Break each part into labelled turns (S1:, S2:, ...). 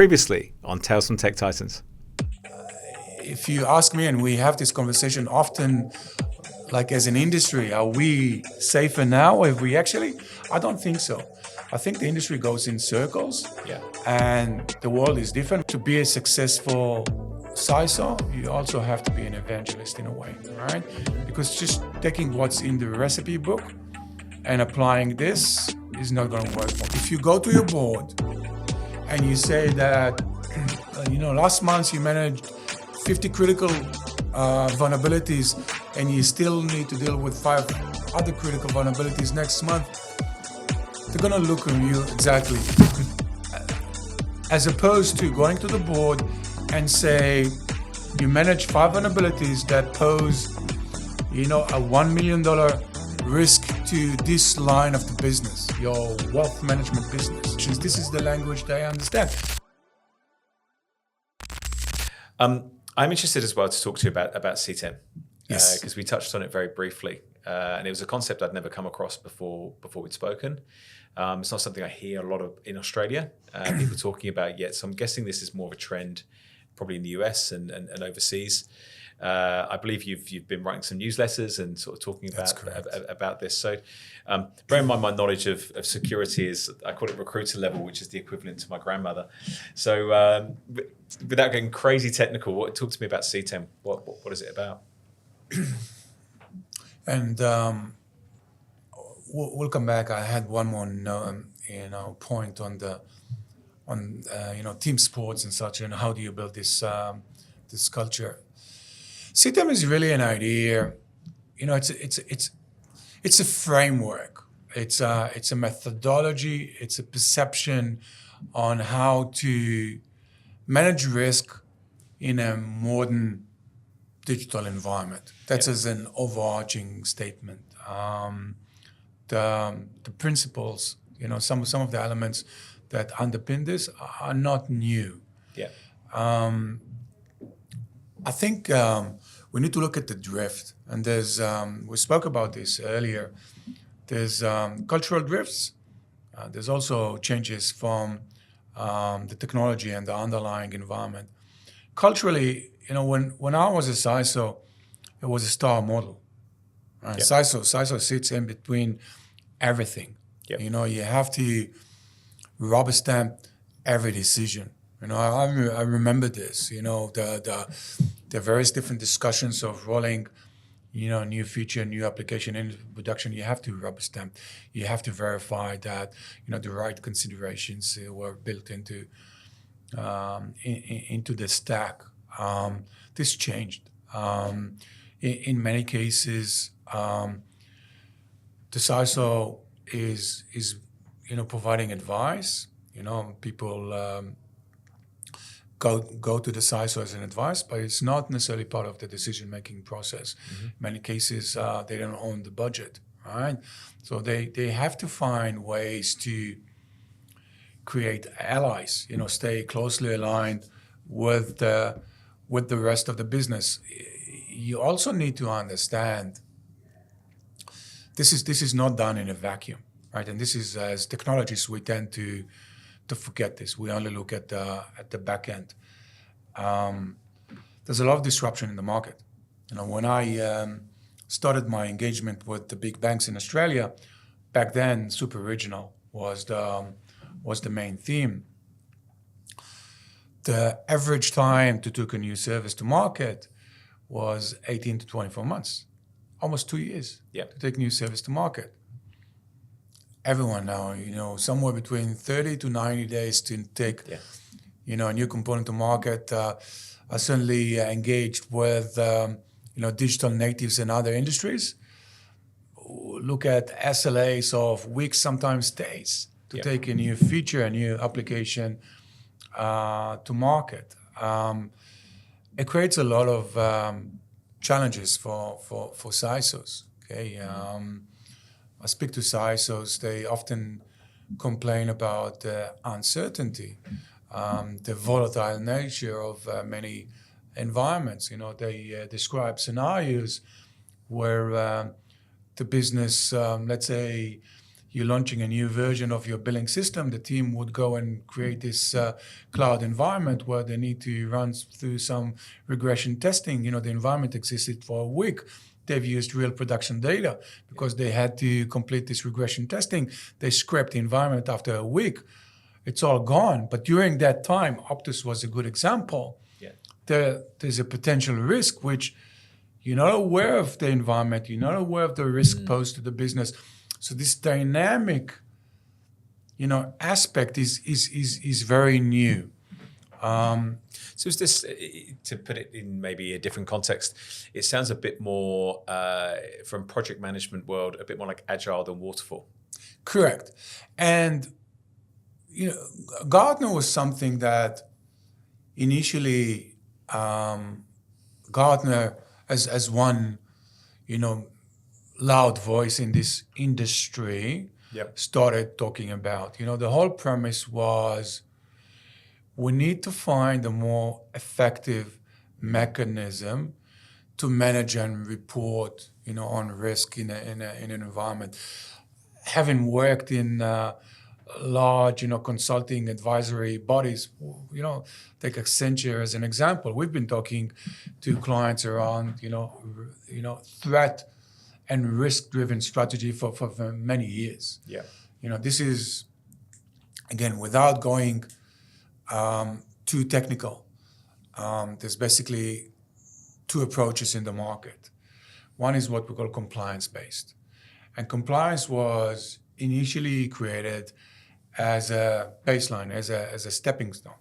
S1: Previously on Tales from Tech Titans.
S2: If you ask me, and we have this conversation often, like as an industry, are we safer now? Have we actually? I don't think so. I think the industry goes in circles, and the world is different. To be a successful CISO, you also have to be an evangelist in a way, right? Because just taking what's in the recipe book and applying this is not going to work. If you go to your board and you say that, last month you managed 50 critical vulnerabilities and you still need to deal with 5 other critical vulnerabilities next month, they're going to look at you exactly. As opposed to going to the board and say, you manage 5 vulnerabilities that pose, a $1 million risk to this line of the business, your wealth management business. This is the language they understand.
S1: I'm interested as well to talk to you about CTEM,
S2: Yes.
S1: Because we touched on it very briefly, and it was a concept I'd never come across before we'd spoken. It's not something I hear a lot of in Australia, people talking about yet. So I'm guessing this is more of a trend, probably in the US and overseas. I believe you've been writing some newsletters and sort of talking about this. So bear in mind my knowledge of security is, I call it recruiter level, which is the equivalent to my grandmother. So without getting crazy technical, talk to me about CTEM. What is it about?
S2: And we'll come back. I had one more point on team sports and such, and how do you build this culture. CTEM is really an idea. It's a framework. It's a methodology. It's a perception on how to manage risk in a modern digital environment. That's as an overarching statement. The principles, some of the elements that underpin this are not new. I think we need to look at the drift, and there's we spoke about this earlier. There's cultural drifts. There's also changes from the technology and the underlying environment. Culturally, when I was a CISO, it was a star model. Right? CISO sits in between everything. You have to rubber stamp every decision. I remember this. The various different discussions of rolling, new feature, new application into production. You have to rubber stamp. You have to verify that the right considerations were built into the stack. This changed. In many cases, the CISO is providing advice. People go to the CISO as an advice, but it's not necessarily part of the decision-making process. In many cases, they don't own the budget, right? So they have to find ways to create allies, stay closely aligned with the rest of the business. You also need to understand this is not done in a vacuum, right? And this is, as technologists, we tend to forget this. We only look at the back end. There's a lot of disruption in the market. When I started my engagement with the big banks in Australia, back then super regional was the main theme. The average time to take a new service to market was 18 to 24 months, almost 2 years to take new service to market. Everyone now, somewhere between 30 to 90 days to take, a new component to market. I certainly engaged with, digital natives in other industries. Look at SLAs of weeks, sometimes days, to take a new feature, a new application to market. It creates a lot of challenges for CISOs. Okay. I speak to CISOs, they often complain about the uncertainty, the volatile nature of many environments. They describe scenarios where the business, let's say, you're launching a new version of your billing system, the team would go and create this cloud environment where they need to run through some regression testing. The environment existed for a week. They've used real production data because they had to complete this regression testing. They scrapped the environment after a week. It's all gone. But during that time, Optus was a good example.
S1: Yeah.
S2: There's a potential risk which you're not aware of the environment, you're not aware of the risk posed to the business. So this dynamic, aspect is very new.
S1: So is this, to put it in maybe a different context, it sounds a bit more, from project management world, a bit more like agile than waterfall.
S2: Correct. And, Gartner was something that initially Gartner as one, loud voice in this industry started talking about. The whole premise was we need to find a more effective mechanism to manage and report, on risk in an environment. Having worked in large, consulting advisory bodies, take Accenture as an example. We've been talking to clients around, threat and risk-driven strategy for many years.
S1: Yeah.
S2: This is, again, without going too technical, there's basically two approaches in the market. One is what we call compliance-based. And compliance was initially created as a baseline, as a stepping stone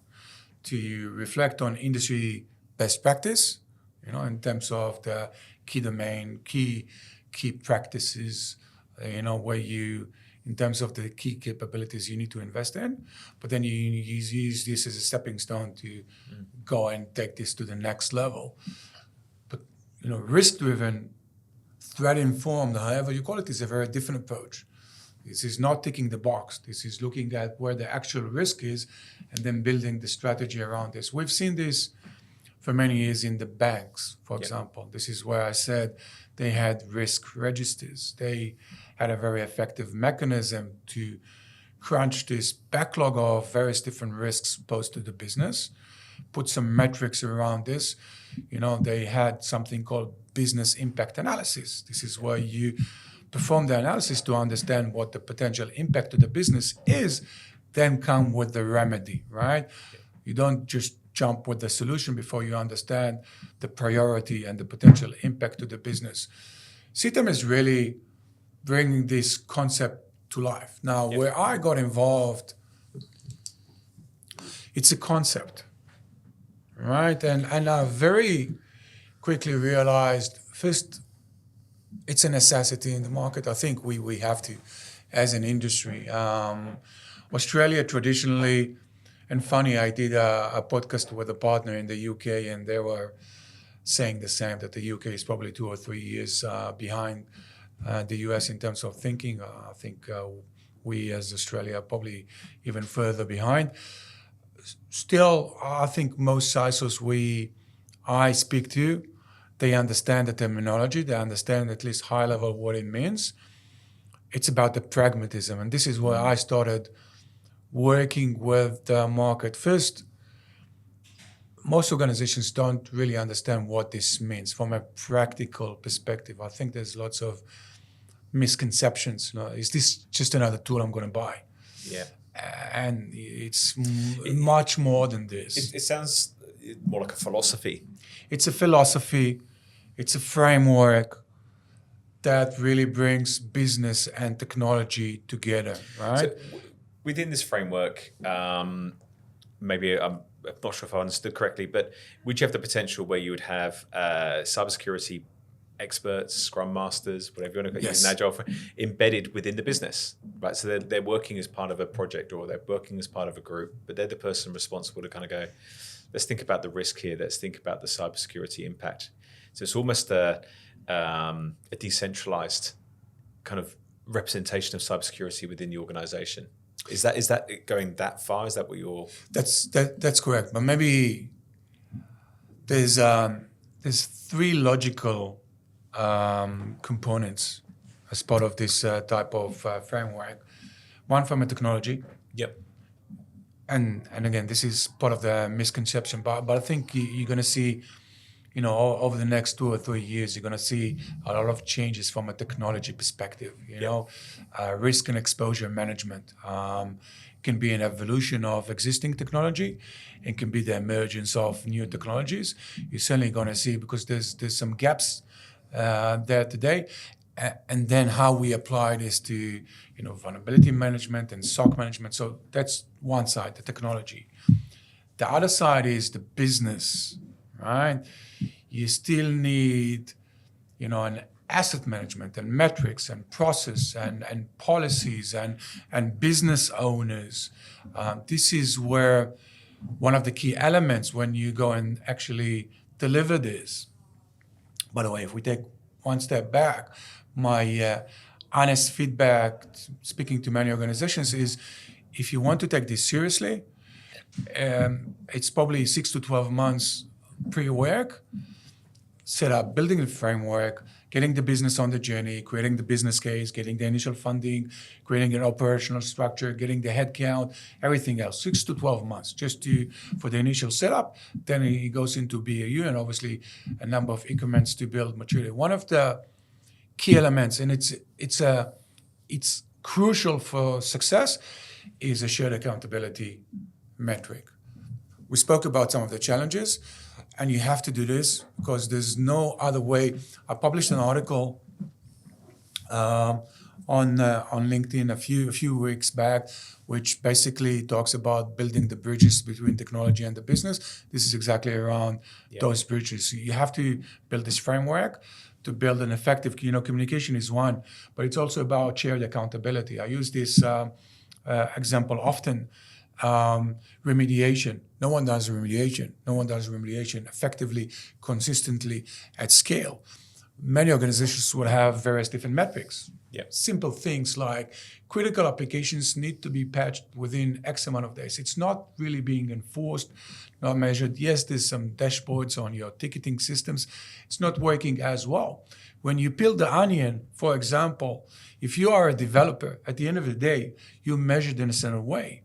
S2: to reflect on industry best practice, in terms of the key domain, key practices, where you, in terms of the key capabilities you need to invest in, but then you use this as a stepping stone to go and take this to the next level. But, risk-driven, threat-informed, however you call it, is a very different approach. This is not ticking the box. This is looking at where the actual risk is and then building the strategy around this. We've seen this for many years in the banks, for example. This is where I said they had risk registers. They had a very effective mechanism to crunch this backlog of various different risks posed to the business, put some metrics around this. They had something called business impact analysis. This is where you perform the analysis to understand what the potential impact to the business is, then come with the remedy, right? You don't just jump with the solution before you understand the priority and the potential impact to the business. CTEM is really bringing this concept to life. Now, where I got involved, it's a concept, right? And I very quickly realized, first, it's a necessity in the market. I think we have to, as an industry. Australia traditionally, and funny, I did a podcast with a partner in the UK, and they were saying the same, that the UK is probably 2 or 3 years behind the US in terms of thinking. I think we as Australia are probably even further behind. Still, I think most CISOs I speak to, they understand the terminology, they understand at least high level what it means. It's about the pragmatism, and this is where I started working with the market. First, most organizations don't really understand what this means from a practical perspective. I think there's lots of misconceptions. Is this just another tool I'm going to buy?
S1: Yeah.
S2: And it's much more than this.
S1: It sounds more like a philosophy.
S2: It's a philosophy. It's a framework that really brings business and technology together, right?
S1: So within this framework, maybe I'm not sure if I understood correctly, but would you have the potential where you would have cybersecurity experts, scrum masters, whatever you want to use, agile, embedded within the business, right? So they're working as part of a project or they're working as part of a group, but they're the person responsible to kind of go, let's think about the risk here. Let's think about the cybersecurity impact. So it's almost a decentralized kind of representation of cybersecurity within the organization. Is that going that far? Is that what you're?
S2: That's correct. But maybe there's 3 logical components as part of this type of framework. One from a technology.
S1: Yep.
S2: And again, this is part of the misconception, but I think you're going to see, over the next 2 or 3 years, you're going to see a lot of changes from a technology perspective. Risk and exposure management can be an evolution of existing technology, and can be the emergence of new technologies. You're certainly going to see, because there's some gaps there today, and then how we apply this to vulnerability management and SOC management. So that's one side, the technology. The other side is the business, right? You still need an asset management and metrics and process and policies and business owners. This is where one of the key elements when you go and actually deliver this. By the way, if we take one step back, my honest feedback, speaking to many organizations, is if you want to take this seriously, it's probably 6 to 12 months pre-work, set up, building the framework, getting the business on the journey, creating the business case, getting the initial funding, creating an operational structure, getting the headcount, everything else. 6 to 12 months just for the initial setup. Then it goes into BAU, and obviously a number of increments to build maturity. One of the key elements, and it's crucial for success, is a shared accountability metric. We spoke about some of the challenges, and you have to do this because there's no other way. I published an article on LinkedIn a few weeks back, which basically talks about building the bridges between technology and the business. This is exactly around those bridges. You have to build this framework to build an effective, communication is one, but it's also about shared accountability. I use this example often. Remediation. No one does remediation effectively, consistently, at scale. Many organizations will have various different metrics. Simple things like critical applications need to be patched within X amount of days. It's not really being enforced, not measured. Yes, there's some dashboards on your ticketing systems. It's not working as well. When you peel the onion, for example, if you are a developer, at the end of the day, you're measured in a certain way.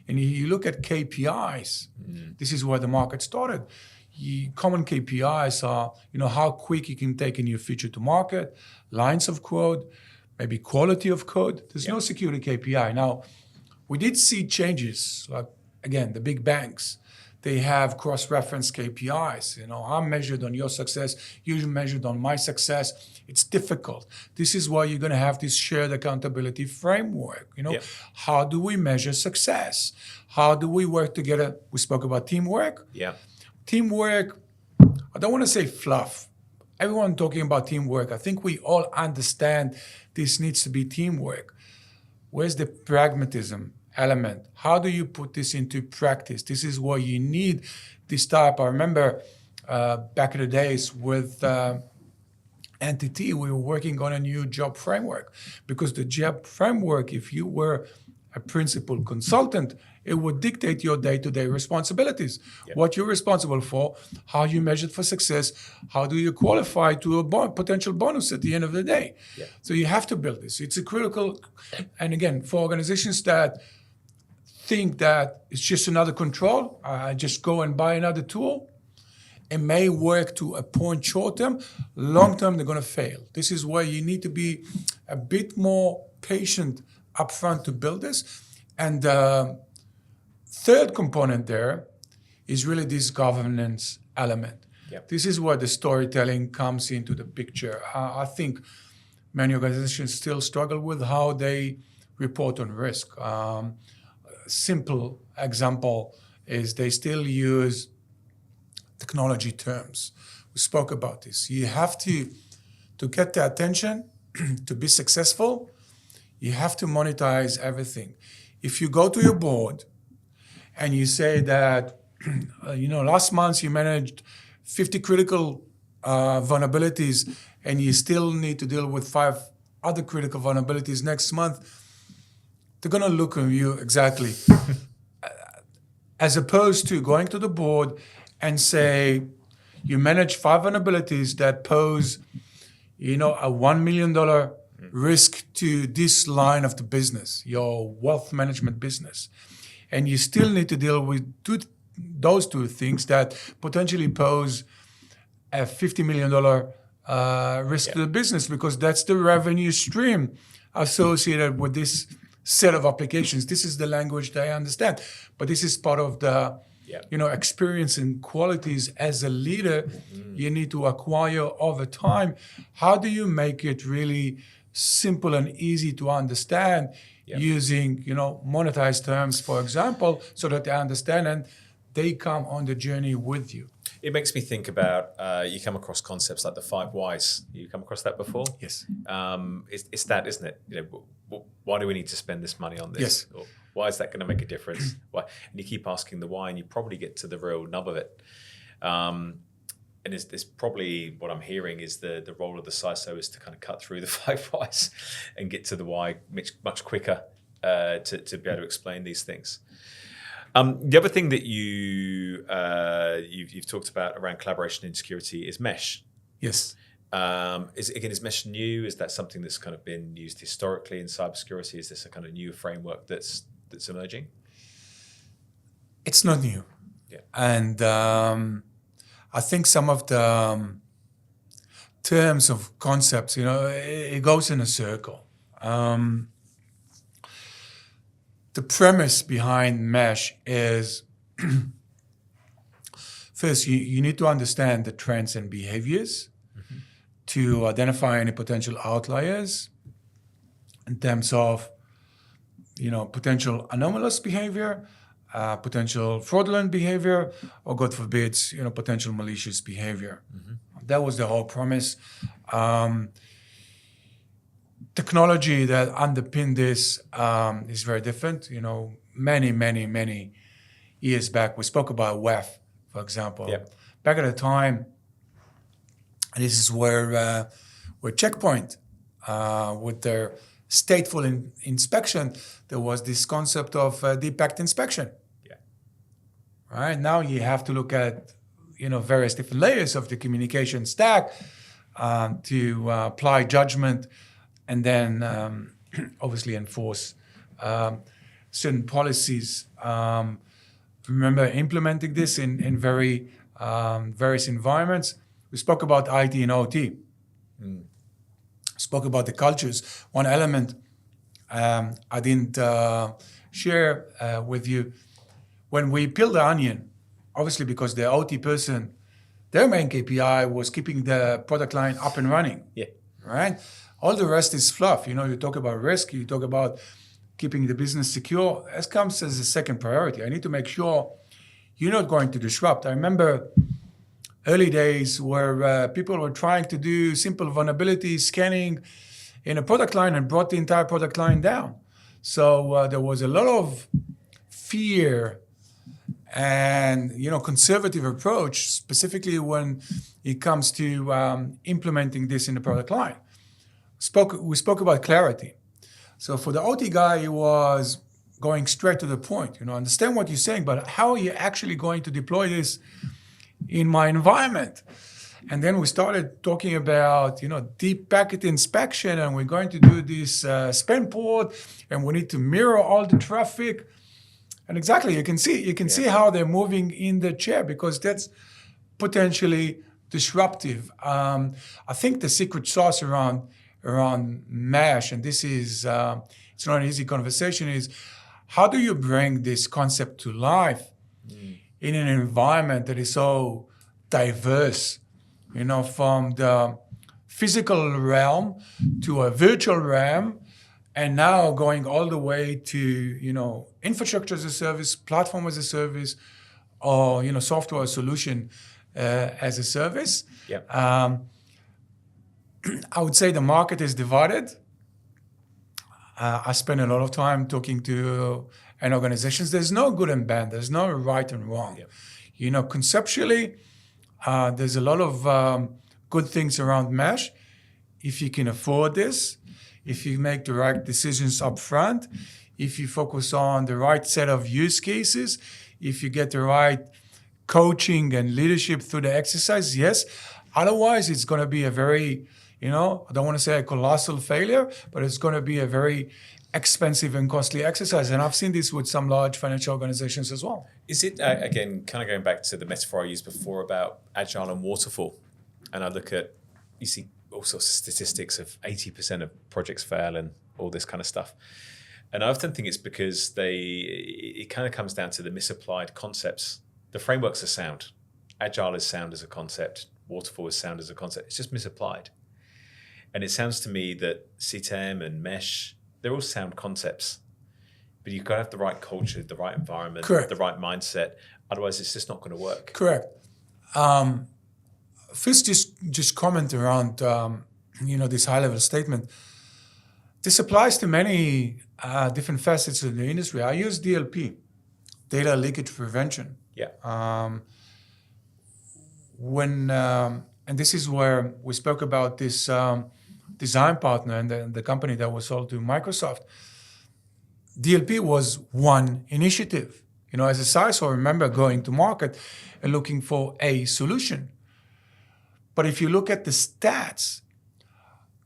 S2: And you look at KPIs, this is where the market started. Common KPIs are, how quick you can take a new feature to market, lines of code, maybe quality of code. There's no security KPI. Now, we did see changes, like, again, the big banks. They have cross-reference KPIs. I'm measured on your success, you're measured on my success. It's difficult. This is why you're going to have this shared accountability framework. How do we measure success? How do we work together? We spoke about teamwork. Teamwork, I don't want to say fluff. Everyone talking about teamwork, I think we all understand this needs to be teamwork. Where's the pragmatism element? How do you put this into practice? This is where you need this type. I remember back in the days with NTT, we were working on a new job framework, because the job framework, if you were a principal consultant, it would dictate your day-to-day responsibilities. What you're responsible for, how you measured for success, how do you qualify to a potential bonus at the end of the day. So you have to build this. It's a critical, and again, for organizations that think that it's just another control, just go and buy another tool, it may work to a point short term, long term they're going to fail. This is where you need to be a bit more patient upfront to build this. And third component there is really this governance element. This is where the storytelling comes into the picture. I think many organizations still struggle with how they report on risk. Simple example is they still use technology terms. We spoke about this. You have to get the attention, to be successful, you have to monetize everything. If you go to your board and you say that, last month you managed 50 critical vulnerabilities and you still need to deal with 5 other critical vulnerabilities next month, they're going to look at you exactly. As opposed to going to the board and say, you manage 5 vulnerabilities that pose, a $1 million risk to this line of the business, your wealth management business. And you still need to deal with those two things that potentially pose a $50 million risk to the business, because that's the revenue stream associated with this set of applications. This is the language that I understand, but this is part of the experience and qualities as a leader you need to acquire over time. How do you make it really simple and easy to understand using monetized terms, for example, so that they understand and they come on the journey with you?
S1: It makes me think about, you come across concepts like the 5 whys. You come across that before?
S2: Yes.
S1: It's that, isn't it? Why do we need to spend this money on this?
S2: Yes.
S1: Or why is that going to make a difference? Why? And you keep asking the why, and you probably get to the real nub of it. And it's probably what I'm hearing is the role of the CISO is to kind of cut through the 5 whys and get to the why much quicker to be able to explain these things. The other thing that you've talked about around collaboration and security is mesh.
S2: Yes.
S1: Is mesh new? Is that something that's kind of been used historically in cybersecurity? Is this a kind of new framework that's emerging?
S2: It's not new.
S1: Yeah.
S2: And I think some of the terms of concepts, it goes in a circle. The premise behind mesh is, first, you need to understand the trends and behaviors to identify any potential outliers in terms of, potential anomalous behavior, potential fraudulent behavior, or God forbid, potential malicious behavior. That was the whole premise. Technology that underpinned this is very different. Many years back, we spoke about WEF, for example.
S1: Yep.
S2: Back at the time, this is where Checkpoint, with their stateful inspection, there was this concept of deep packet inspection.
S1: Yeah.
S2: Right now, you have to look at various different layers of the communication stack to apply judgment, and then obviously enforce certain policies. Remember implementing this in various environments. We spoke about IT and OT. Spoke about the cultures. One element I didn't share with you. When we peeled the onion, obviously because the OT person, their main KPI was keeping the product line up and running.
S1: Yeah.
S2: Right? All the rest is fluff. You talk about risk, you talk about keeping the business secure. That comes as a second priority. I need to make sure you're not going to disrupt. I remember early days where people were trying to do simple vulnerability scanning in a product line and brought the entire product line down. So there was a lot of fear and conservative approach, specifically when it comes to implementing this in the product line. We spoke about clarity. So for the OT guy, he was going straight to the point. Understand what you're saying, but how are you actually going to deploy this in my environment? And then we started talking about, deep packet inspection, and we're going to do this span port, and we need to mirror all the traffic. And exactly, you can see how they're moving in the chair, because that's potentially disruptive. I think the secret sauce around mesh, and this is it's not an easy conversation, is how do you bring this concept to life in an environment that is so diverse, from the physical realm to a virtual realm, and now going all the way to infrastructure as a service, platform as a service, or software solution as a service.
S1: Yeah.
S2: I would say the market is divided. I spend a lot of time talking to organizations. There's no good and bad. There's no right and wrong. Yep. Conceptually, there's a lot of good things around mesh. If you can afford this, if you make the right decisions up front, if you focus on the right set of use cases, if you get the right coaching and leadership through the exercise, yes. Otherwise, it's going to be a very I don't want to say a colossal failure, but it's going to be a very expensive and costly exercise. And I've seen this with some large financial organizations as well.
S1: Is it, again, kind of going back to the metaphor I used before about agile and waterfall, and I look at, you see all sorts of statistics of 80% of projects fail and all this kind of stuff. And I often think it's because it kind of comes down to the misapplied concepts. The frameworks are sound. Agile is sound as a concept. Waterfall is sound as a concept. It's just misapplied. And it sounds to me that CTEM and Mesh, they're all sound concepts. But you've got to have the right culture, the right environment,
S2: Correct.
S1: The right mindset. Otherwise, it's just not going to work.
S2: Correct. First, just comment around, this high-level statement. This applies to many different facets of the industry. I use DLP, data leakage prevention.
S1: Yeah.
S2: And this is where we spoke about this design partner and the company that was sold to Microsoft. DLP was one initiative. As a CISO, I remember going to market and looking for a solution. But if you look at the stats,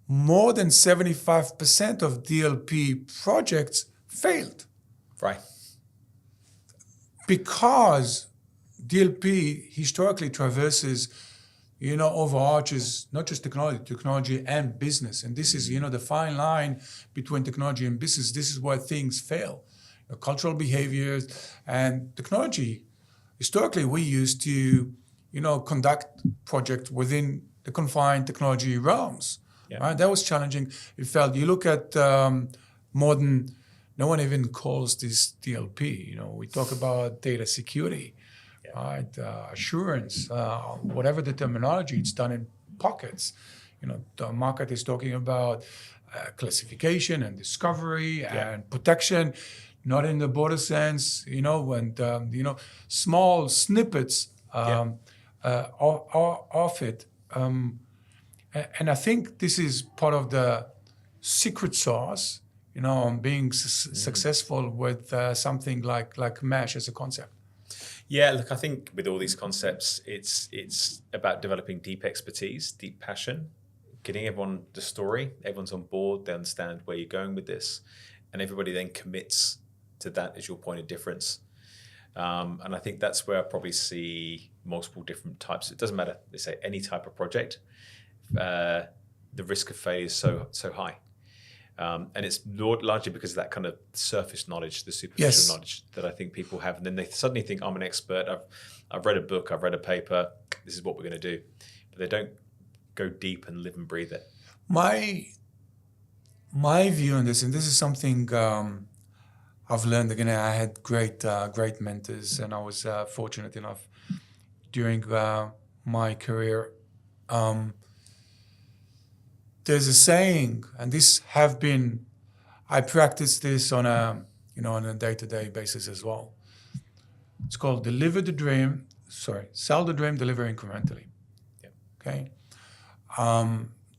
S2: more than 75% of DLP projects failed.
S1: Right. Because
S2: DLP historically traverses, overarches not just technology and business. And this is, the fine line between technology and business. This is where things fail. Cultural behaviors and technology. Historically, we used to, conduct projects within the confined technology realms. Yeah. Right? That was challenging. It failed. You look at modern, no one even calls this DLP. We talk about data security. Right, assurance, whatever the terminology, it's done in pockets. The market is talking about classification and discovery and protection, not in the broader sense, and small snippets of it. And I think this is part of the secret sauce, on being successful with something like Mesh as a concept.
S1: Yeah, look, I think with all these concepts, it's about developing deep expertise, deep passion, getting everyone the story, everyone's on board, they understand where you're going with this, and everybody then commits to that as your point of difference. And I think that's where I probably see multiple different types. It doesn't matter, they say any type of project, the risk of failure is so high. And it's largely because of that kind of surface knowledge, the superficial knowledge that I think people have. And then they suddenly think, I'm an expert, I've read a book, I've read a paper, this is what we're going to do. But they don't go deep and live and breathe it.
S2: My view on this, and this is something I've learned, again, I had great mentors, and I was fortunate enough during my career. There's a saying, and I practice this on a day-to-day basis as well. It's called sell the dream, deliver incrementally.
S1: Yeah.
S2: Okay.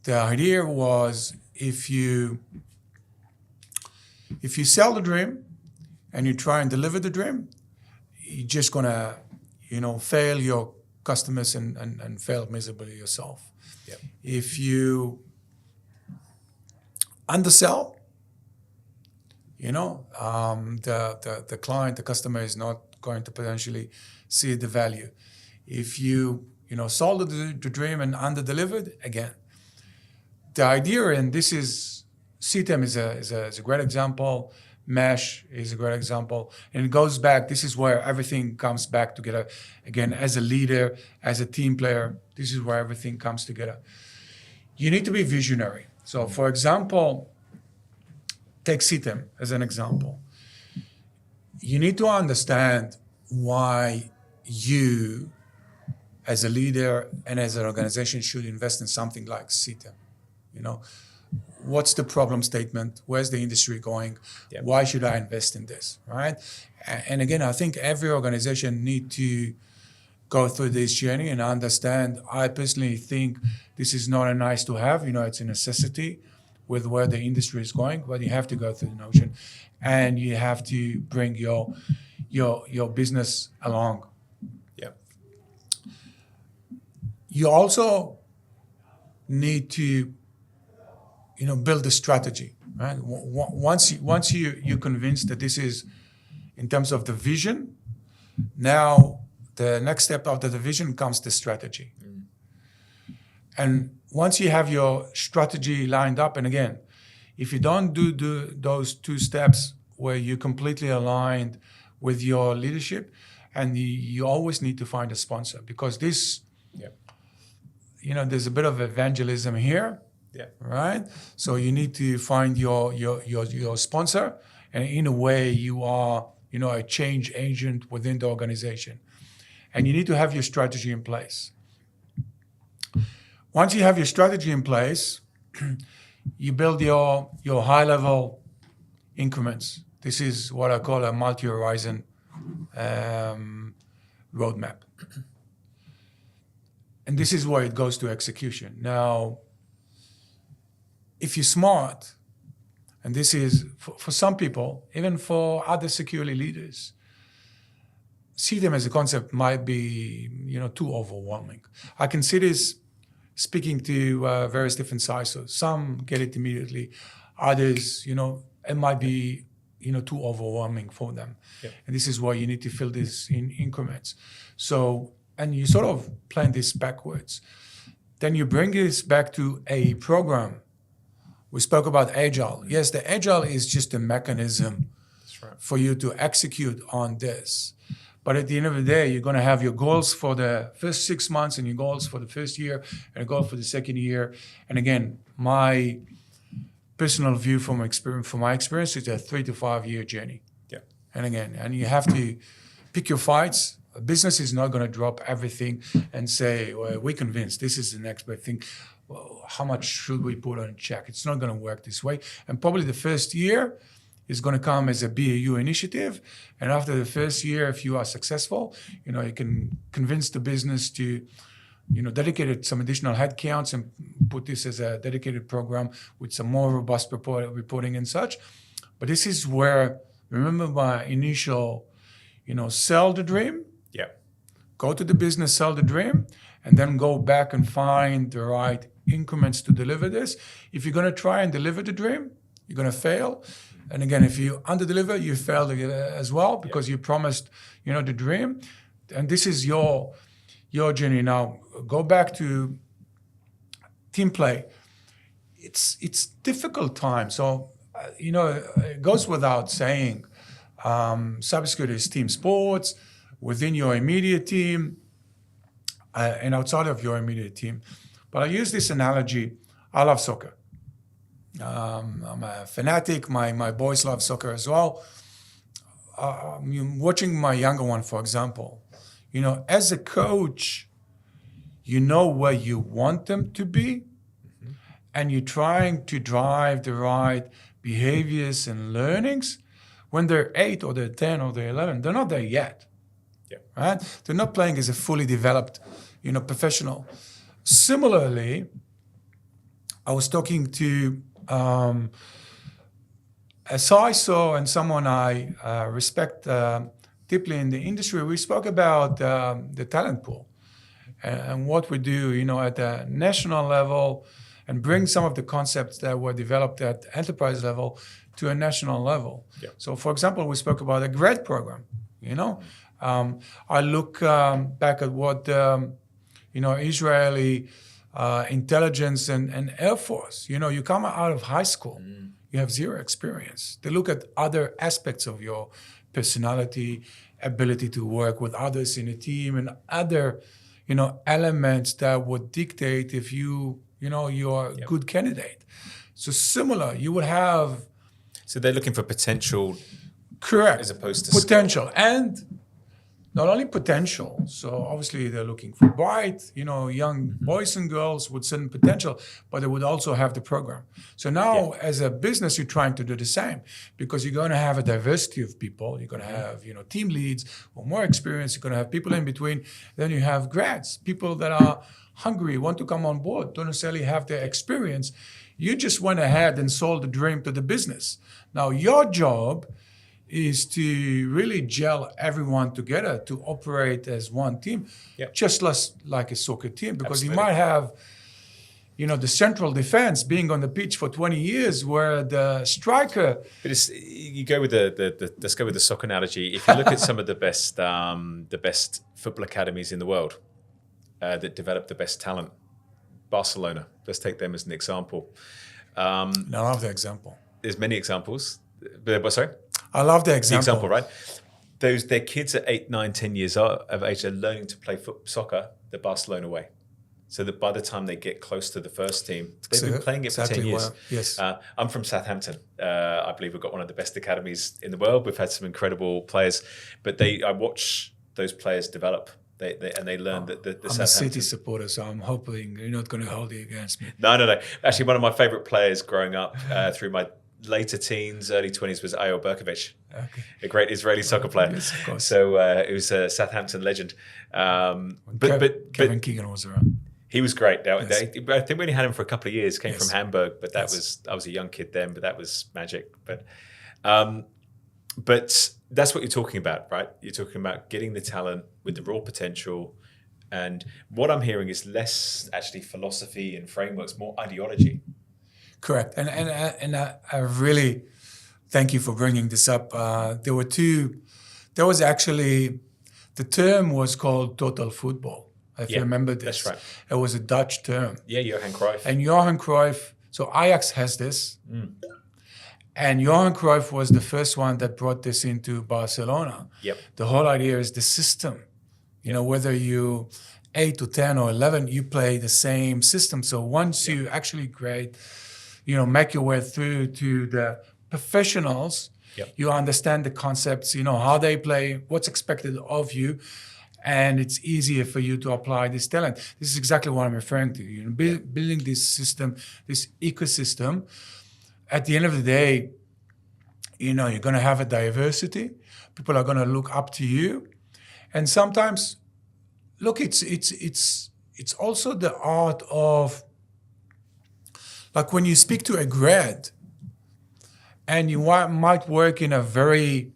S2: The idea was if you sell the dream and you try and deliver the dream, you're just gonna, fail your customers and fail miserably yourself.
S1: Yeah.
S2: If you undersell, the client, the customer is not going to potentially see the value. If you, sold the dream and under-delivered, again, the idea, and this is, CTEM is a great example, Mesh is a great example, and it goes back, this is where everything comes back together. Again, as a leader, as a team player, this is where everything comes together. You need to be visionary. So, for example, take CTEM as an example. You need to understand why you, as a leader and as an organization, should invest in something like CTEM. What's the problem statement? Where's the industry going? Yep. Why should I invest in this, right? And again, I think every organization need to go through this journey and understand. I personally think this is not a nice to have, it's a necessity with where the industry is going, but you have to go through the notion and you have to bring your business along.
S1: Yeah.
S2: You also need to build a strategy, right? Once you're convinced that this is, in terms of the vision, now the next step after the vision comes the strategy. And once you have your strategy lined up, and again, if you don't do those two steps where you're completely aligned with your leadership, and you always need to find a sponsor, because this, there's a bit of evangelism here, right? So you need to find your sponsor, and in a way you are, a change agent within the organization. And you need to have your strategy in place. Once you have your strategy in place, you build your high-level increments. This is what I call a multi-horizon roadmap. And this is where it goes to execution. Now, if you're smart, and this is, for some people, even for other security leaders, CTEM as a concept might be, too overwhelming. I can see this speaking to various different CISOs. Some get it immediately. Others, it might be, too overwhelming for them. And this is why you need to fill this in increments. So, and you sort of plan this backwards. Then you bring this back to a program. We spoke about Agile. Yes, the Agile is just a mechanism for you to execute on this. But at the end of the day, you're going to have your goals for the first 6 months and your goals for the first year and a goal for the second year. And again, my personal view from my experience, is a 3 to 5 year journey. And you have to pick your fights. A business is not going to drop everything and say, well, we're convinced this is the next big thing. Well, how much should we put on check? It's not going to work this way. And probably the first year is going to come as a BAU initiative. And after the first year, if you are successful, you can convince the business to, dedicate some additional headcounts and put this as a dedicated program with some more robust reporting and such. But this is where, remember my initial, sell the dream. Go to the business, sell the dream, and then go back and find the right increments to deliver this. If you're going to try and deliver the dream, you're going to fail. And again, if you under-deliver, you fail as well, because you promised, the dream. And this is your journey. Now, go back to team play. It's difficult time. So, it goes without saying, cybersecurity is team sports within your immediate team and outside of your immediate team. But I use this analogy. I love soccer. I'm a fanatic. My boys love soccer as well. Watching my younger one, for example, as a coach, where you want them to be, and you're trying to drive the right behaviors and learnings. When they're 8 or they're 10 or they're 11, they're not there yet. Right? They're not playing as a fully developed, professional. Similarly, I was talking to a CISO and someone I respect deeply in the industry. We spoke about the talent pool and what we do, at the national level, and bring some of the concepts that were developed at enterprise level to a national level. So, for example, we spoke about a grad program. I look back at what Israeli intelligence and Air Force. You come out of high school, you have zero experience. They look at other aspects of your personality, ability to work with others in a team, and other, elements that would dictate if you are a good candidate. So similar, you would have.
S1: So they're looking for potential.
S2: Correct.
S1: As opposed to
S2: potential. And not only potential, so obviously they're looking for bright, young boys and girls with certain potential, but they would also have the program. So now as a business, you're trying to do the same, because you're going to have a diversity of people. You're going to have, team leads or more experience. You're going to have people in between. Then you have grads, people that are hungry, want to come on board, don't necessarily have the experience. You just went ahead and sold the dream to the business. Now your job is to really gel everyone together to operate as one team, just less like a soccer team, because you might have, the central defense being on the pitch for 20 years, where the striker.
S1: But you go with let's go with the soccer analogy. If you look at some of the best football academies in the world that develop the best talent, Barcelona. Let's take them as an example.
S2: I love the example.
S1: There's many examples. But sorry?
S2: I love the example.
S1: The example, right? Their kids at 8, 9, 10 years of age are learning to play soccer the Barcelona way. So that by the time they get close to the first team, they've been playing it for 10 years.
S2: Well, yes.
S1: I'm from Southampton. I believe we've got one of the best academies in the world. We've had some incredible players, but I watch those players develop. They learn that the
S2: I'm a City supporter, so I'm hoping you're not going to hold it against me.
S1: No. Actually, one of my favourite players growing up through my later teens, early 20s was Ayo Berkovic, a great Israeli soccer player.
S2: Yes, of course.
S1: So it was a Southampton legend. But
S2: Kevin Keegan was around.
S1: He was great.
S2: Yes.
S1: I think we only had him for a couple of years. Came from Hamburg, but I was a young kid then. But that was magic. But that's what you're talking about, right? You're talking about getting the talent with the raw potential. And what I'm hearing is less actually philosophy and frameworks, more ideology.
S2: Correct. And I really thank you for bringing this up. There was actually, the term was called total football. If you remember this.
S1: That's right.
S2: It was a Dutch term.
S1: Yeah, Johan Cruyff.
S2: And Johan Cruyff, so Ajax has this. And Johan Cruyff was the first one that brought this into Barcelona.
S1: Yep.
S2: The whole idea is the system. Whether you 8 to 10 or 11, you play the same system. So once you actually make your way through to the professionals, you understand the concepts, how they play, what's expected of you. And it's easier for you to apply this talent. This is exactly what I'm referring to. Building this system, this ecosystem. At the end of the day, you're going to have a diversity. People are going to look up to you, and sometimes, look, it's also the art of, like when you speak to a grad, and you might work in a very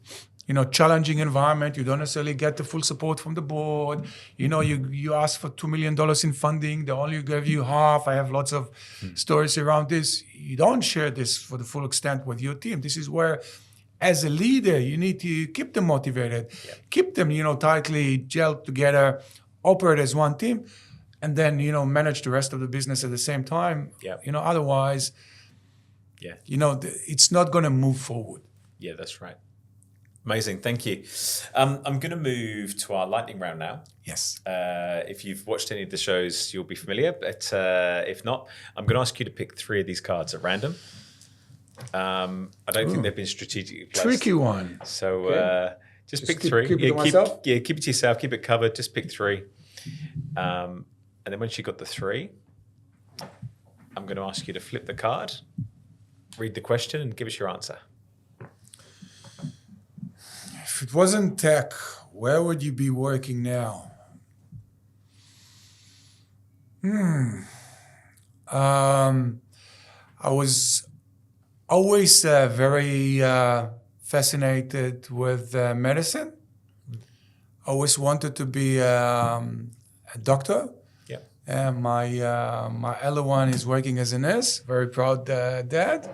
S2: challenging environment. You don't necessarily get the full support from the board. You ask for $2 million in funding. They only give you half. I have lots of stories around this. You don't share this for the full extent with your team. This is where, as a leader, you need to keep them motivated, keep them, tightly gelled together, operate as one team, and then, manage the rest of the business at the same time. Otherwise, it's not going to move forward.
S1: Yeah, that's right. Amazing, thank you. I'm going to move to our lightning round now.
S2: Yes.
S1: If you've watched any of the shows, you'll be familiar. But if not, I'm going to ask you to pick 3 of these cards at random. I don't think they've been strategically placed.
S2: Tricky one.
S1: So just pick 3.
S2: Keep it to myself?
S1: Keep it to yourself. Keep it covered. Just pick 3. And then once you got the 3, I'm going to ask you to flip the card, read the question, and give us your answer.
S2: If it wasn't tech, where would you be working now? I was always very fascinated with medicine. Always wanted to be a doctor. Yeah. My elder one is working as a nurse. Very proud dad.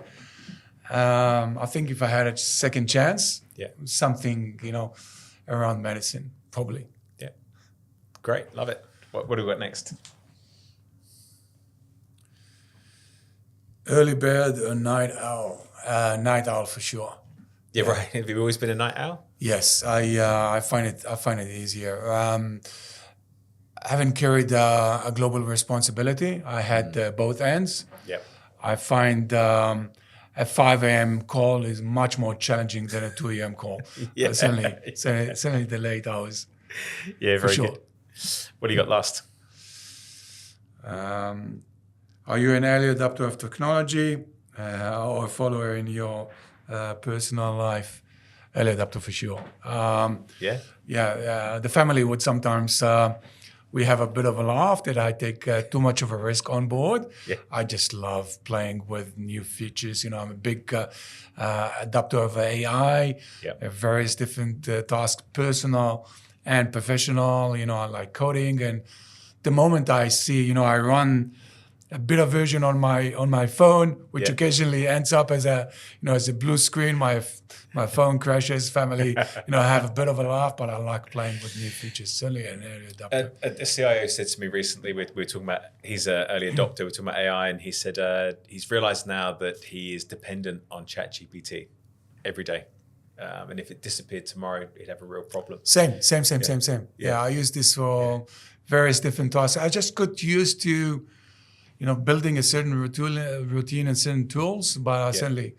S2: I think if I had a second chance, something, around medicine, probably.
S1: Yeah. Great. Love it. What do we got next?
S2: Early bird or night owl? Night owl for sure.
S1: Yeah, right. Have you always been a night owl?
S2: Yes, I find it easier. Having carried a global responsibility, I had both ends.
S1: Yep.
S2: I find a 5 a.m. call is much more challenging than a 2 a.m. call. Certainly the late hours.
S1: Yeah, very
S2: sure.
S1: good. What do you got last?
S2: Are you an early adopter of technology or a follower in your personal life? Early adopter for sure. The family would sometimes... we have a bit of a laugh that I take too much of a risk on board. Yeah. I just love playing with new features. I'm a big adopter of AI, various different tasks, personal and professional. I like coding. And the moment I see, I run a beta version on my phone, which
S1: Yeah.
S2: occasionally ends up as a blue screen. My phone crashes. Family, have a bit of a laugh, but I like playing with new features. Certainly an early adopter.
S1: A CIO said to me recently, we were talking about, he's an early adopter, we're talking about AI, and he said he's realized now that he is dependent on ChatGPT every day. And if it disappeared tomorrow, he'd have a real problem.
S2: Same.
S1: Yeah.
S2: Yeah, I use this for various different tasks. I just got used to, building a certain routine and certain tools, but certainly,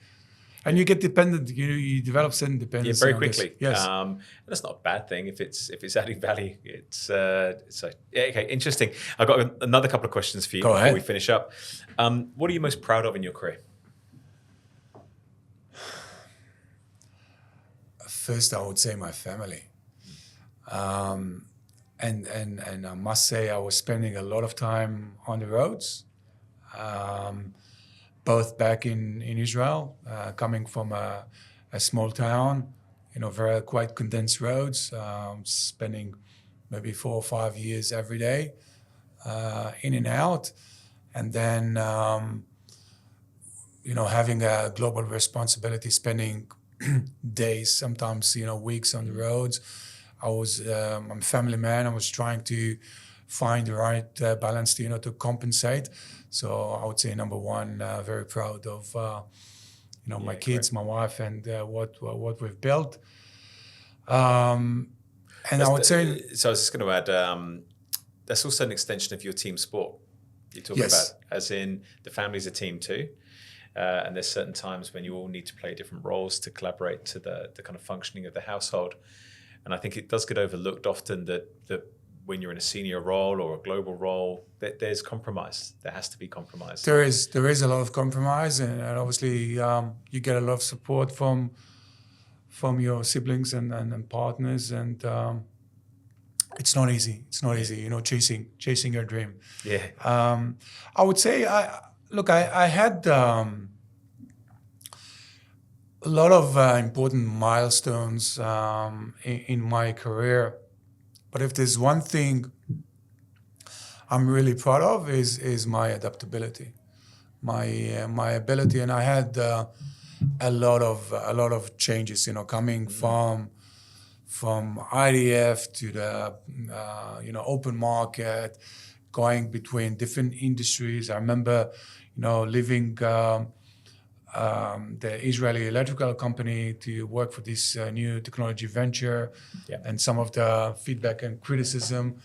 S2: and you get dependent. You develop certain dependency.
S1: Yeah, very quickly.
S2: Yes,
S1: and that's not a bad thing if it's adding value. It's okay. Interesting. I've got another couple of questions for you before we finish up. What are you most proud of in your career?
S2: First, I would say my family. And I must say I was spending a lot of time on the roads, both back in Israel, coming from a small town, very quite condensed roads, spending maybe 4 or 5 years every day in and out, and then having a global responsibility, spending days, sometimes weeks on the roads. I'm a family man. I was trying to find the right balance to compensate. So I would say number one, very proud of my kids, my wife, and what we've built. And I would say,
S1: so I was just going to add, that's also an extension of your team sport. You're talking about, as in the family's a team too. And there's certain times when you all need to play different roles to collaborate to the kind of functioning of the household. And I think it does get overlooked often that when you're in a senior role or a global role, that there's compromise. There has to be compromise.
S2: There is a lot of compromise, and obviously you get a lot of support from your siblings and partners, and it's not easy. It's not easy, chasing your dream.
S1: Yeah.
S2: I would say, I had a lot of important milestones in my career, but if there's one thing I'm really proud of is my adaptability, my ability, and I had a lot of changes, coming from IDF to the open market, going between different industries. I remember leaving the Israeli electrical company to work for this new technology venture, and some of the feedback and criticism.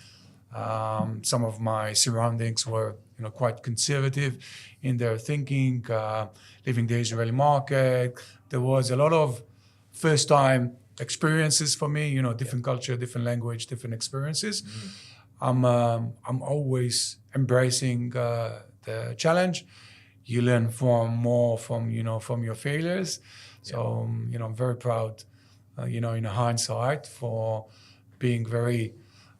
S2: Some of my surroundings were quite conservative in their thinking. Leaving the Israeli market, there was a lot of first-time experiences for me. Different culture, different language, different experiences. I'm always embracing the challenge. You learn more from your failures. So I'm very proud, in hindsight, for being very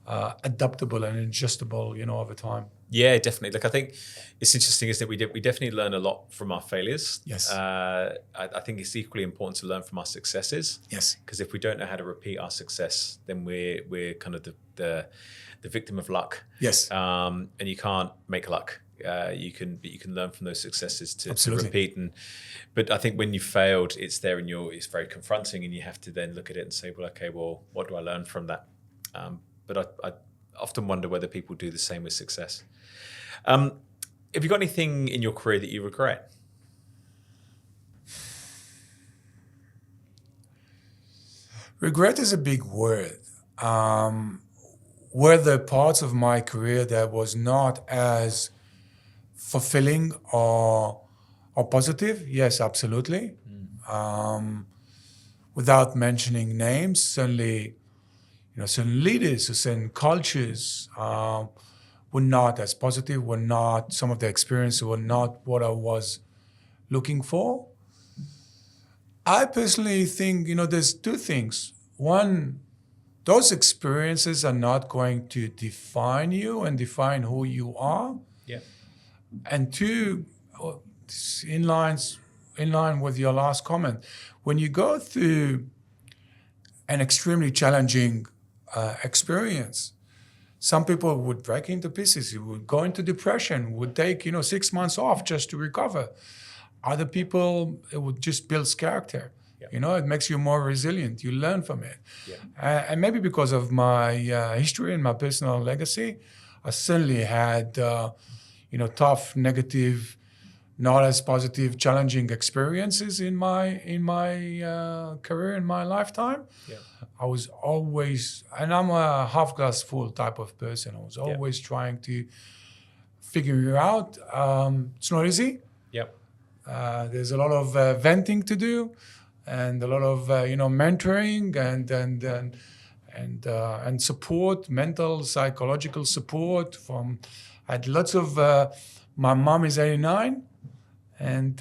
S2: adaptable and adjustable, over time.
S1: Yeah, definitely. Look, I think it's interesting, isn't it? We definitely learn a lot from our failures.
S2: Yes.
S1: I think it's equally important to learn from our successes.
S2: Yes.
S1: Because if we don't know how to repeat our success, then we're kind of the victim of luck.
S2: Yes.
S1: And you can't make luck. You can learn from those successes to repeat. But I think when you failed, it's there and it's very confronting, and you have to then look at it and say, well, okay, what do I learn from that? But I often wonder whether people do the same with success. Have you got anything in your career that you regret?
S2: Regret is a big word. Were there parts of my career that was not as fulfilling or positive? Yes, absolutely. Without mentioning names, certainly, certain leaders or certain cultures were not as positive, some of the experiences were not what I was looking for. I personally think, there's two things. One, those experiences are not going to define you and define who you are.
S1: Yeah.
S2: And two, in line with your last comment, when you go through an extremely challenging experience, some people would break into pieces. You would go into depression, would take 6 months off just to recover. Other people, it would just build character.
S1: Yeah.
S2: It makes you more resilient. You learn from it.
S1: Yeah.
S2: And maybe because of my history and my personal legacy, I certainly had, tough, negative, not as positive, challenging experiences in my career, in my lifetime.
S1: Yeah.
S2: I was always, and I'm a half glass full type of person. I was always trying to figure it out. It's not easy.
S1: Yep.
S2: There's a lot of venting to do, and a lot of mentoring and support, mental, psychological support from. I had lots of. My mom is 89, and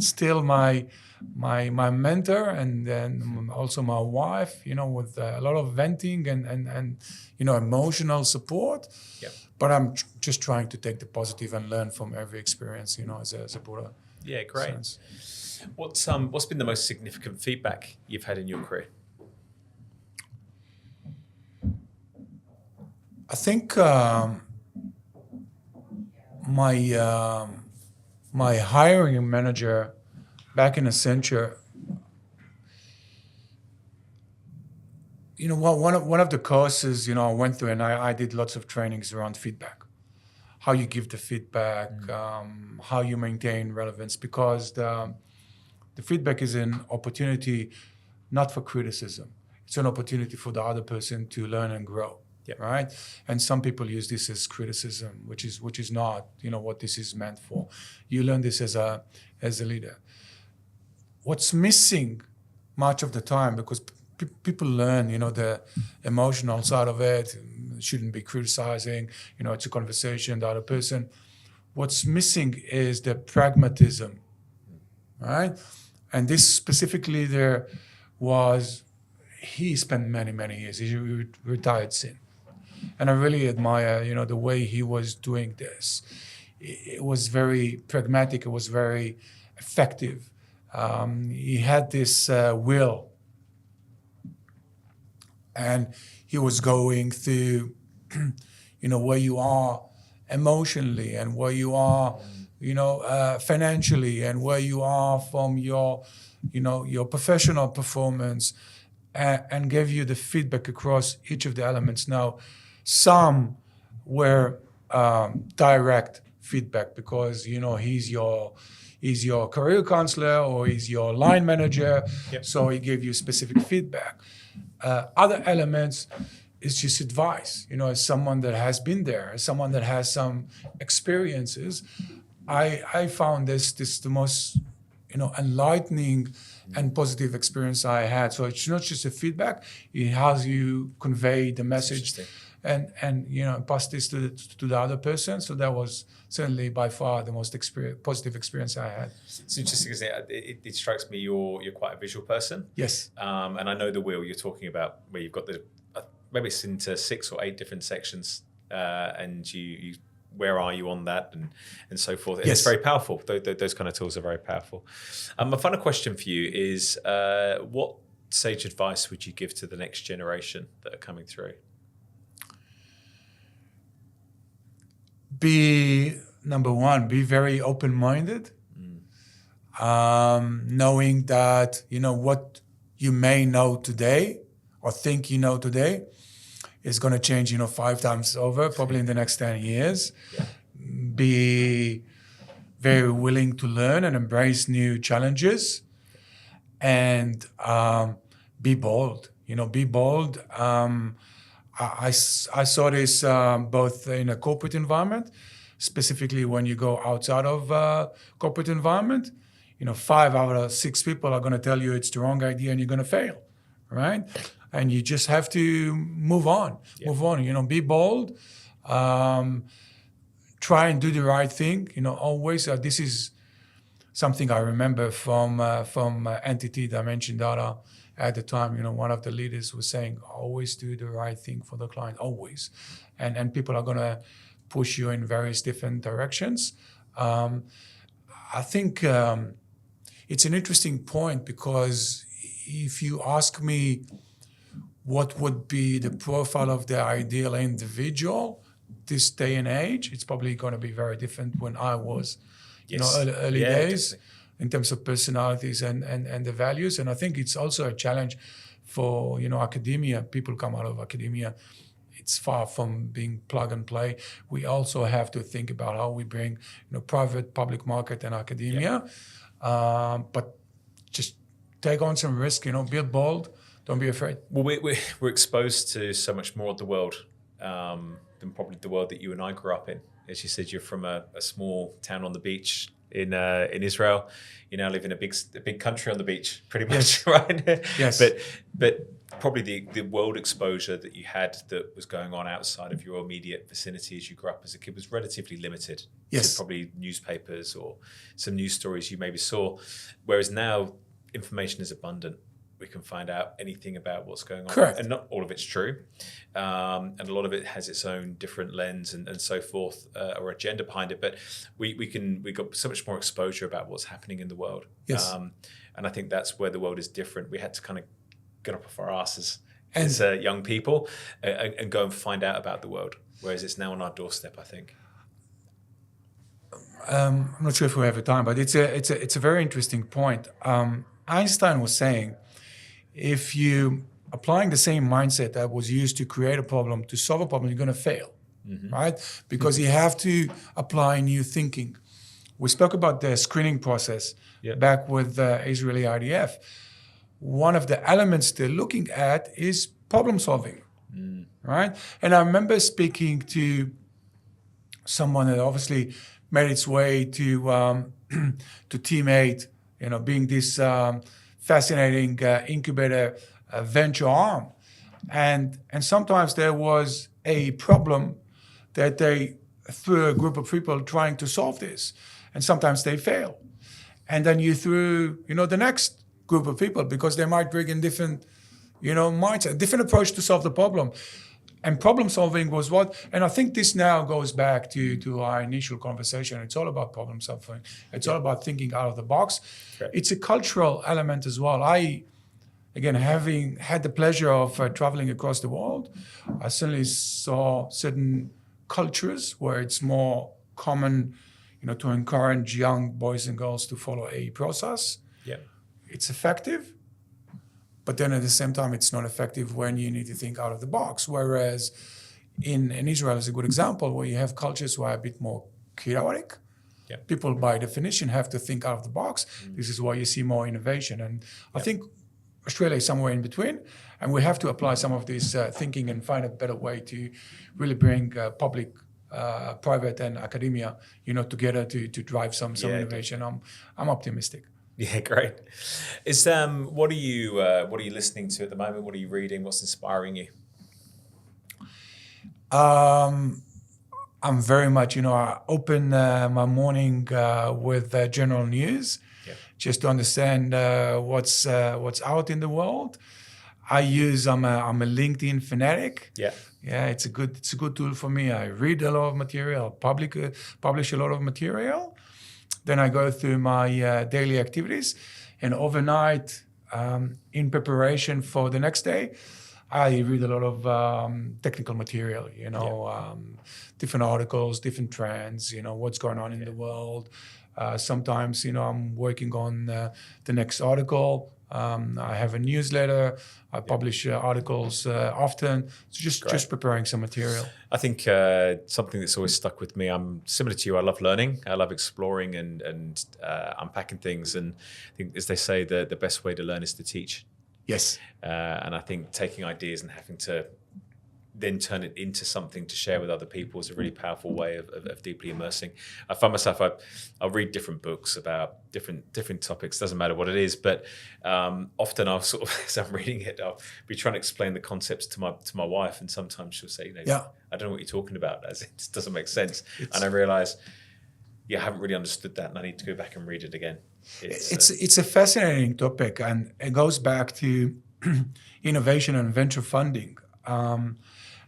S2: still my mentor, and then also my wife. With a lot of venting and emotional support.
S1: Yep.
S2: But I'm just trying to take the positive and learn from every experience. As a broader.
S1: Yeah, great.
S2: Sense.
S1: What's been the most significant feedback you've had in your career?
S2: I think my hiring manager back in Accenture, one of the courses I went through, and I did lots of trainings around feedback, how you give the feedback, how you maintain relevance, because the feedback is an opportunity not for criticism. It's an opportunity for the other person to learn and grow.
S1: Yep.
S2: Right? And some people use this as criticism, which is not, what this is meant for. You learn this as a leader. What's missing much of the time, because people learn, the emotional side of it, shouldn't be criticizing, it's a conversation, the other person. What's missing is the pragmatism, right? And this specifically there was, he spent many, many years, he retired soon. And I really admire, the way he was doing this. It was very pragmatic. It was very effective. He had this will. And he was going through, where you are emotionally and where you are, financially and where you are from your professional performance, and gave you the feedback across each of the elements. Now, some were direct feedback because he's your career counselor or he's your line manager, so he gave you specific feedback. Other elements is just advice. As someone that has been there, as someone that has some experiences, I found this the most enlightening and positive experience I had. So it's not just a feedback; it has you convey the message and pass this to the other person. So that was certainly by far the most positive experience I had.
S1: It's interesting, isn't it? It strikes me you're quite a visual person.
S2: Yes.
S1: And I know the wheel you're talking about, where you've got the maybe it's into 6 or 8 different sections, and you where are you on that and so forth. And It's very powerful. Those kind of tools are very powerful. My final question for you is, what sage advice would you give to the next generation that are coming through?
S2: Number one, be very open-minded, knowing that, what you may know today or think you know today is going to change, 5 times over, probably in the next 10 years.
S1: Yeah.
S2: Be very willing to learn and embrace new challenges, and be bold. Be bold. I saw this both in a corporate environment, specifically when you go outside of corporate environment. 5 out of 6 people are going to tell you it's the wrong idea and you're going to fail, right? And you just have to move on.
S1: Yeah.
S2: Move on. Be bold. Try and do the right thing. Always. This is something I remember from NTT Dimension Data. At the time, one of the leaders was saying, always do the right thing for the client, always. And people are going to push you in various different directions. I think it's an interesting point, because if you ask me what would be the profile of the ideal individual this day and age. It's probably going to be very different when I was, early days, definitely, in terms of personalities and the values. And I think it's also a challenge for, academia. People come out of academia. It's far from being plug and play. We also have to think about how we bring, private, public market and academia. But just take on some risk, be bold. Don't be afraid.
S1: Well, we're exposed to so much more of the world than probably the world that you and I grew up in. As you said, you're from a small town on the beach in Israel. You now live in a big country on the beach, pretty much, right?
S2: Yes.
S1: But probably the world exposure that you had that was going on outside of your immediate vicinity as you grew up as a kid was relatively limited.
S2: Yes.
S1: To probably newspapers or some news stories you maybe saw. Whereas now information is abundant. We can find out anything about what's going on.
S2: Correct.
S1: And not all of it's true. And a lot of it has its own different lens and so forth, or agenda behind it. But we got so much more exposure about what's happening in the world.
S2: Yes.
S1: And I think that's where the world is different. We had to kind of get up off our asses as young people and go and find out about the world. Whereas it's now on our doorstep, I think.
S2: I'm not sure if we have time, but it's a very interesting point. Einstein was saying, if you applying the same mindset that was used to create a problem to solve a problem, you're going to fail, right? Because you have to apply new thinking. We spoke about the screening process back with Israeli IDF. One of the elements they're looking at is problem solving, right? And I remember speaking to someone that obviously made its way to Team 8, being this fascinating incubator venture arm. And sometimes there was a problem that they threw a group of people trying to solve this. And sometimes they fail. And then you threw, the next group of people because they might bring in different, mindset, different approach to solve the problem. And problem solving was what, and I think this now goes back to our initial conversation. It's all about problem solving. It's all about thinking out of the box. Right. It's a cultural element as well. Again, having had the pleasure of traveling across the world, I certainly saw certain cultures where it's more common, to encourage young boys and girls to follow a process. Yeah, it's effective. But then at the same time, it's not effective when you need to think out of the box. Whereas in Israel is a good example where you have cultures who are a bit more chaotic. Yeah. People, by definition, have to think out of the box. This is why you see more innovation. And I think Australia is somewhere in between. And we have to apply some of this thinking and find a better way to really bring public, private, and academia, together to drive some innovation. I'm optimistic.
S1: Yeah, great. Is what are you listening to at the moment? What are you reading? What's inspiring you?
S2: I'm very much, I open my morning with general news, just to understand what's out in the world. I'm a LinkedIn fanatic. Yeah, it's a good tool for me. I read a lot of material, publish a lot of material. Then I go through my daily activities, and overnight, in preparation for the next day, I read a lot of technical material, different articles, different trends, what's going on in the world. Sometimes, I'm working on the next article. I have a newsletter. I publish articles often. So just preparing some material.
S1: I think something that's always stuck with me, I'm similar to you. I love learning. I love exploring and unpacking things. And I think, as they say, the best way to learn is to teach.
S2: Yes.
S1: And I think taking ideas and having to then turn it into something to share with other people is a really powerful way of deeply immersing. I find myself, I'll read different books about different topics, doesn't matter what it is, but often I'll sort of, as I'm reading it, I'll be trying to explain the concepts to my wife, and sometimes she'll say, I don't know what you're talking about, as it just doesn't make sense. And I realize, I haven't really understood that, and I need to go back and read it again.
S2: It's a fascinating topic, and it goes back to innovation and venture funding.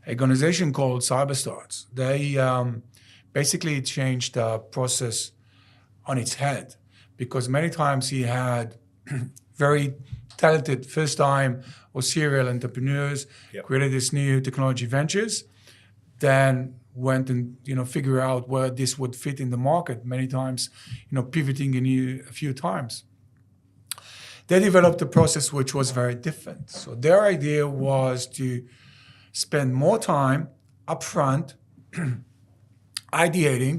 S2: An organization called Cybersecurity, they basically changed the process on its head, because many times he had very talented first-time or serial entrepreneurs,
S1: Yep.
S2: created these new technology ventures, then went and figure out where this would fit in the market. Many times, pivoting a few times. They developed a process which was very different. So their idea was to spend more time upfront ideating,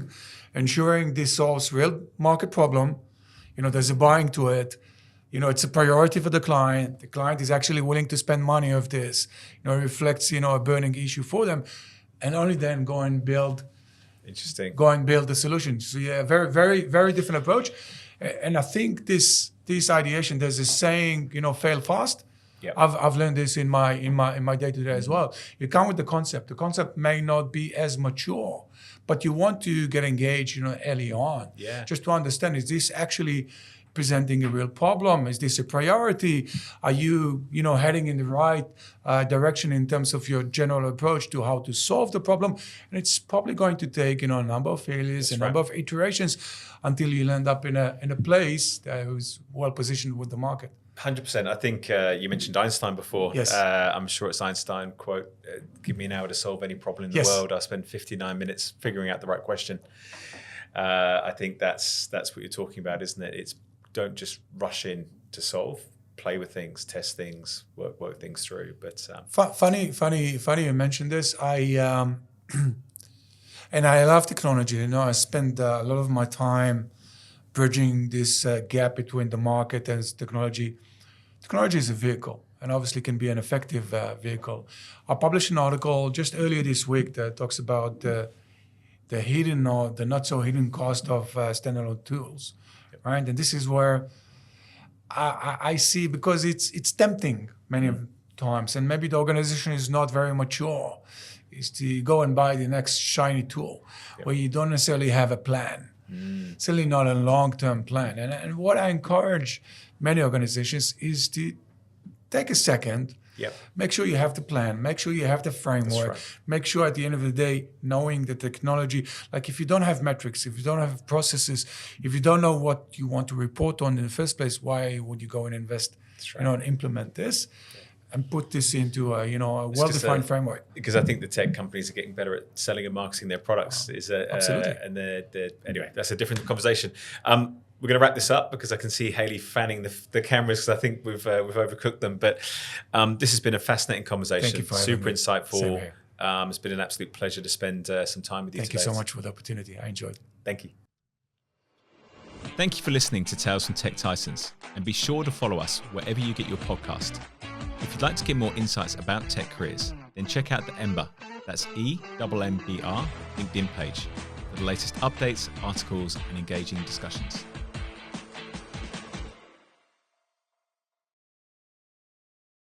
S2: ensuring this solves real market problem. There's a buying to it. It's a priority for the client. The client is actually willing to spend money of this. It reflects, a burning issue for them, and only then go and build.
S1: Interesting.
S2: Go and build the solution. So yeah, very, very, very different approach. And I think this ideation, there's a saying, fail fast.
S1: Yep.
S2: I've learned this in my day-to-day as well. You come with the concept. The concept may not be as mature, but you want to get engaged, early on.
S1: Yeah.
S2: Just to understand, is this actually presenting a real problem? Is this a priority? Are you, heading in the right direction in terms of your general approach to how to solve the problem? And it's probably going to take, a number of failures,
S1: That's
S2: number of iterations until you end up in a place that is well positioned with the market.
S1: 100%. I think you mentioned Einstein before.
S2: Yes.
S1: I'm sure it's Einstein quote, give me an hour to solve any problem in the
S2: Yes.
S1: world. I'll spend 59 minutes figuring out the right question. I think that's what you're talking about, isn't it? It's don't just rush in to solve, play with things, test things, work things through. But
S2: funny you mentioned this. And I love technology. I spend a lot of my time bridging this gap between the market and technology. Technology is a vehicle, and obviously can be an effective vehicle. I published an article just earlier this week that talks about the hidden or the not so hidden cost of standalone tools, right? And this is where I see, because it's tempting many times, and maybe the organization is not very mature, is to go and buy the next shiny tool where you don't necessarily have a plan. Certainly not a long-term plan. And what I encourage many organizations is to take a second, make sure you have the plan, make sure you have the framework, make sure at the end of the day, knowing the technology, like if you don't have metrics, if you don't have processes, if you don't know what you want to report on in the first place, why would you go and invest, and implement this? And put this into a well-defined framework.
S1: Because I think the tech companies are getting better at selling and marketing their products.
S2: Absolutely.
S1: And anyway, that's a different conversation. We're going to wrap this up because I can see Haley fanning the cameras because I think we've overcooked them. But this has been a fascinating conversation.
S2: Thank you for
S1: super
S2: having me.
S1: insightful.
S2: Same here.
S1: It's been an absolute pleasure to spend some time with you
S2: Thank
S1: today.
S2: you so much for the opportunity. I enjoyed it.
S1: Thank you.
S3: Thank you for listening to Tales from Tech Titans, and be sure to follow us wherever you get your podcast. If you'd like to get more insights about tech careers, then check out the Ember, that's EMMBR, LinkedIn page for the latest updates, articles, and engaging discussions.